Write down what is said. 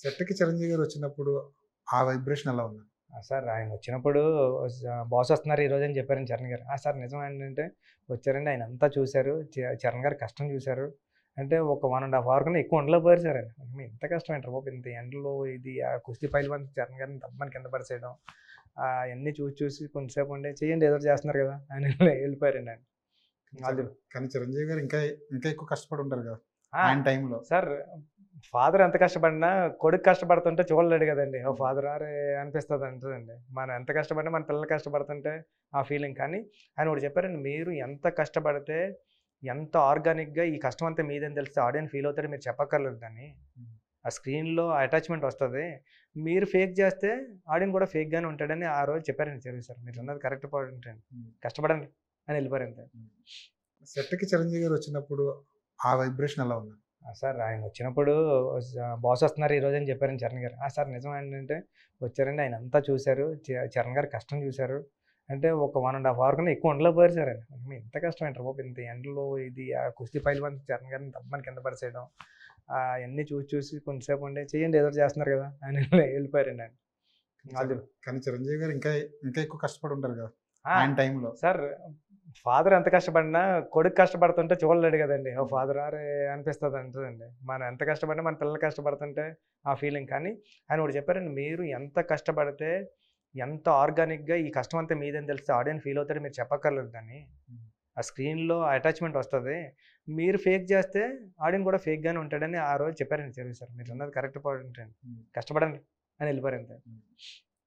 సెట్‌కి చిరంజీవి గారు వచ్చినప్పుడు ఆ వైబ్రేషన్ ఎలా ఉంది? సార్ ఆయన వచ్చినప్పుడు బాస్ వస్తున్నారు ఈరోజు అని చెప్పారండి చరణ్ గారు. సార్ నిజం ఏంటంటే వచ్చారండి. ఆయన అంతా చూసారు. చరణ్ గారి కష్టం చూసారు. అంటే ఒక 1 ½ అవర్ కన్నా ఎక్కువ ఉండలేకపోయారు సార్ ఆయన. ఇంత కష్టం ఏంట్రా బాబు! ఇంత ఎండలో ఇది ఆ కుస్తీ పైల్వాన్ చరణ్ గారిని దమ్మని కింద పడేసేయడం. అయన్నీ చూసి చూసి కొంచెంసేపు ఉండి చేయండి ఏదో ఒకటి చేస్తున్నారు కదా! అని వెళ్ళిపోయారండి ఆయన. అది కానీ చిరంజీవి గారు ఇంకా ఇంకా ఎక్కువ కష్టపడి ఉంటారు కదా! ఆ! ఆయన టైంలో. సార్ ఫాదర్ ఎంత కష్టపడినా కొడుకు కష్టపడుతుంటే చూడలేడు కదండీ! ఓ ఫాదర్ అరే! అనిపిస్తది అంతదండి. మనం ఎంత కష్టపడినా మన పిల్లలు కష్టపడుతుంటే ఆ ఫీలింగ్. కానీ ఆయన ఒకటి చెప్పారండి. మీరు ఎంత కష్టపడితే ఎంత ఆర్గానిక్‌గా ఈ కష్టం అంతా మీదని తెలిస్తే ఆడియన్స్ ఫీల్ అవుతాడో మీరు చెప్పక్కర్లేదు దాన్ని. ఆ స్క్రీన్‌లో అటాచ్‌మెంట్ వస్తది. మీరు ఫేక్ చేస్తే ఆడియన్స్ కూడా ఫేక్‌గానే ఉంటాడని ఆ రోజు చెప్పారండి చిరంజీవి సార్. మీరు అన్నది కరెక్ట్ పాయింట్ అండి. కష్టపడండి అని వెళ్ళిపోయారు అంతే. సెట్‌కి చిరంజీవి గారు వచ్చినప్పుడు ఆ వైబ్రేషన్ ఎలా ఉంది? సార్ ఆయన వచ్చినప్పుడు బాస్ వస్తున్నారు ఈరోజు అని చెప్పారండి చరణ్ గారు. సార్ నిజం ఏంటంటే వచ్చారండి. ఆయన అంతా చూసారు. చరణ్ గారి కష్టం చూసారు. అంటే ఒక 1 ½ అవర్ కన్నా ఎక్కువ ఉండలేకపోయారు సార్ ఆయన. ఇంత కష్టం ఏంట్రా బాబు! ఇంత ఎండలో ఇది ఆ కుస్తీ పైల్వాన్ చరణ్ గారిని దమ్మని కింద పడేసేయడం. అయన్నీ చూసి చూసి కొంచెంసేపు ఉండి చేయండి ఏదో ఒకటి చేస్తున్నారు కదా! అని వెళ్ళిపోయారండి ఆయన. అది కానీ చిరంజీవి గారు ఇంకా ఇంకా ఎక్కువ కష్టపడి ఉంటారు కదా! ఆ! ఆయన టైంలో. సార్ ఫాదర్ ఎంత కష్టపడినా కొడుకు కష్టపడుతుంటే చూడలేడు కదండీ! ఓ ఫాదర్ అరే! అనిపిస్తది అంతదండి. మనం ఎంత కష్టపడినా మన పిల్లలు కష్టపడుతుంటే ఆ ఫీలింగ్. కానీ ఆయన ఒకటి చెప్పారండి. మీరు ఎంత కష్టపడితే ఎంత ఆర్గానిక్‌గా ఈ కష్టం అంతా మీదని తెలిస్తే ఆడియన్స్ ఫీల్ అవుతాడో మీరు చెప్పక్కర్లేదు దాన్ని. ఆ స్క్రీన్‌లో అటాచ్‌మెంట్ వస్తది. మీరు ఫేక్ చేస్తే ఆడియన్స్ కూడా ఫేక్‌గానే ఉంటాడని ఆ రోజు చెప్పారండి చిరంజీవి సార్. మీరు అన్నది కరెక్ట్ పాయింట్ అండి. కష్టపడండి అని వెళ్ళిపోయారు అంతే.